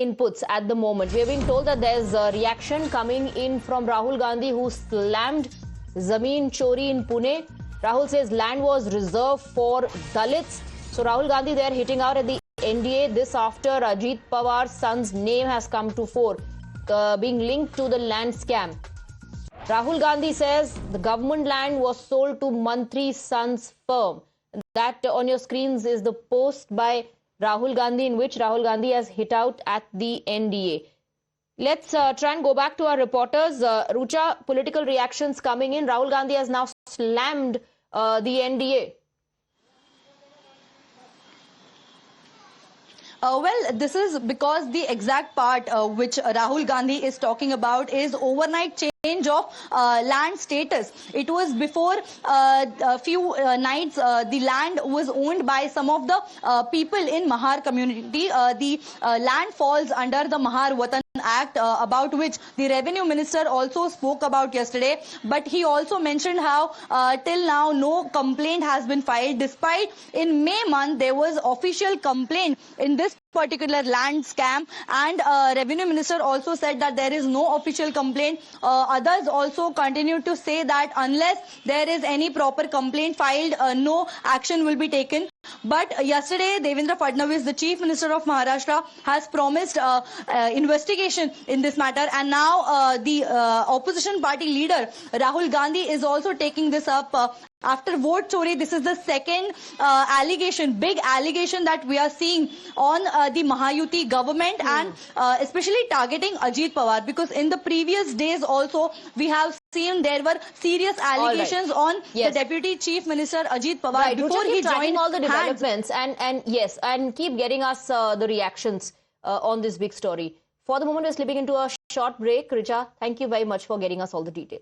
inputs at the moment. We are being told that there's a reaction coming in from Rahul Gandhi, who slammed Zameen Chori in Pune. Rahul says land was reserved for Dalits. So Rahul Gandhi there hitting out at the NDA. This after Ajit Pawar's son's name has come to fore, being linked to the land scam. Rahul Gandhi says the government land was sold to Mantri's son's firm. That on your screens is the post by Rahul Gandhi, in which Rahul Gandhi has hit out at the NDA. Let's try and go back to our reporters. Rucha, political reactions coming in. Rahul Gandhi has now slammed the NDA. Well, this is because the exact part which Rahul Gandhi is talking about is overnight change of land status. It was before a few nights the land was owned by some of the people in Mahar community. The land falls under the Mahar Watan Act, about which the revenue minister also spoke about yesterday, but he also mentioned how till now no complaint has been filed, despite in May month there was official complaint in this particular land scam, and revenue minister also said that there is no official complaint. Others also continue to say that unless there is any proper complaint filed, no action will be taken. But yesterday, Devendra Fadnavis, the Chief Minister of Maharashtra, has promised investigation in this matter, and now the opposition party leader Rahul Gandhi is also taking this up. After vote chori, this is the second big allegation that we are seeing on the Mahayuti government, and especially targeting Ajit Pawar, because in the previous days also we have seen there were serious allegations on the Deputy Chief Minister Ajit Pawar before he joined all the developments and keep getting us the reactions on this big story. For the moment, we're slipping into a short break. Richa, thank you very much for getting us all the details.